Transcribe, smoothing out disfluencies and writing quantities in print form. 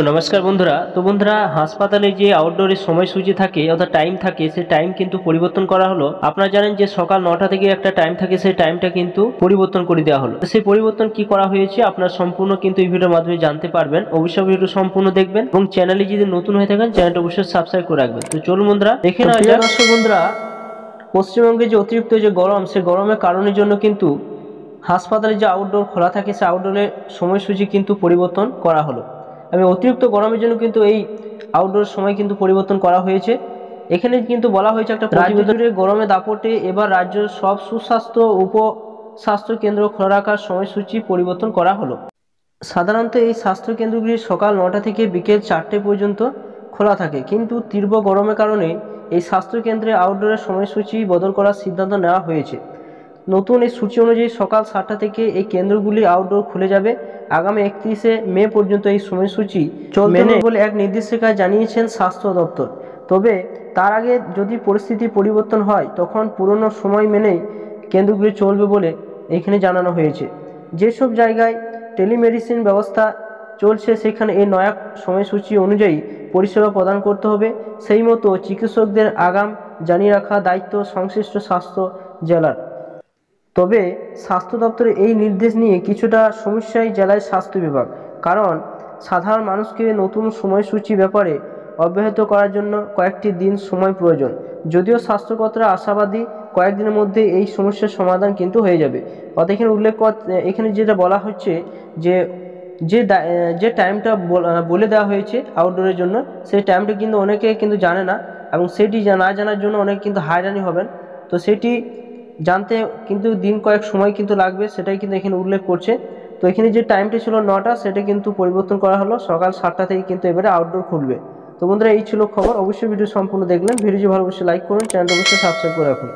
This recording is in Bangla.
তো নমস্কার বন্ধুরা। বন্ধুরা, হাসপাতালে যে আউটডোরের সময়সূচি থাকে অর্থাৎ টাইম থাকে, সেই টাইম কিন্তু পরিবর্তন করা হলো। আপনারা জানেন যে সকাল 9টা থেকে একটা টাইম থাকে, সেই টাইমটা কিন্তু পরিবর্তন করে দেওয়া হলো। তো সেই পরিবর্তন কি করা হয়েছে আপনারা সম্পূর্ণ কিন্তু এই ভিডিওর মাধ্যমে জানতে পারবেন। অবশ্যই ভিডিও সম্পূর্ণ দেখবেন এবং চ্যানেলে যদি নতুন হয়ে থাকেন চ্যানেলটা অবশ্যই সাবস্ক্রাইব করে রাখবেন। তো চলুন বন্ধুরা দেখে নেওয়া যাক। দর্শক বন্ধুরা, পশ্চিমবঙ্গে যে অতিরিক্ত যে গরম, সেই গরমের কারণের জন্য কিন্তু হাসপাতালে যে আউটডোর খোলা থাকে সেই আউটডোরের সময়সূচি কিন্তু পরিবর্তন করা হলো। আমি অতিরিক্ত গরমের জন্য কিন্তু এই আউটডোর সময় কিন্তু পরিবর্তন করা হয়েছে। এখানে কিন্তু বলা হয়েছে একটা প্রতিবেদনে গরমে দাপটে এবার রাজ্যের সব সুস্বাস্থ্য উপস্বাস্থ্য কেন্দ্র খোলা রাখার সময়সূচি পরিবর্তন করা হলো। সাধারণত এই স্বাস্থ্য কেন্দ্রগুলি সকাল 9টা থেকে বিকেল 4টে পর্যন্ত খোলা থাকে, কিন্তু তীব্র গরমের কারণে এই স্বাস্থ্য কেন্দ্রে আউটডোরের সময়সূচি বদল করার সিদ্ধান্ত নেওয়া হয়েছে। নতুন এই সূচি অনুযায়ী সকাল 7টা থেকে এই কেন্দ্রগুলি আউটডোর খুলে যাবে। আগামী 31শে মে পর্যন্ত এই সময়সূচি মেনে বলে এক নির্দেশিকায় জানিয়েছেন স্বাস্থ্য দপ্তর। তবে তার আগে যদি পরিস্থিতি পরিবর্তন হয় তখন পুরনো সময় মেনেই কেন্দ্রগুলি চলবে বলে এখানে জানানো হয়েছে। যেসব জায়গায় টেলিমেডিসিন ব্যবস্থা চলছে সেখানে এই নয়া সময়সূচি অনুযায়ী পরিষেবা প্রদান করতে হবে। সেই মতো চিকিৎসকদের আগাম জানিয়ে রাখা দায়িত্ব সংশ্লিষ্ট স্বাস্থ্য জেলার। তবে স্বাস্থ্য দপ্তরের এই নির্দেশ নিয়ে কিছুটা সমস্যায় জেলায় স্বাস্থ্য বিভাগ, কারণ সাধারণ মানুষকে নতুন সময়সূচি ব্যাপারে অব্যাহত করার জন্য কয়েকটি দিন সময় প্রয়োজন। যদিও স্বাস্থ্যকর্তারা আশাবাদী কয়েকদিনের মধ্যে এই সমস্যার সমাধান কিন্তু হয়ে যাবে। অর্থাৎ এখানে এখানে যেটা বলা হচ্ছে যে যে টাইমটা বলে দেওয়া হয়েছে আউটডোরের জন্য, সেই টাইমটা কিন্তু অনেকে কিন্তু জানে না, এবং সেটি না জানার জন্য অনেকে কিন্তু হয়রানি হবেন। তো সেটি জানতে কিন্তু দিন কয়েক সময় কিন্তু লাগবে, সেটাই কিন্তু এখানে উল্লেখ করছে। তো এখানে যে টাইমটা ছিল 9টা, সেটা কিন্তু পরিবর্তন করা হলো, সকাল 7টা থেকে কিন্তু এবারে আউটডোর খুলবে। তো বন্ধুরা, এই ছিল খবর। অবশ্যই ভিডিও সম্পূর্ণ দেখলেন। ভিডিও ভালো অবশ্যই লাইক করুন, চ্যানেলটা অবশ্যই সাবস্ক্রাইব করে রাখুন।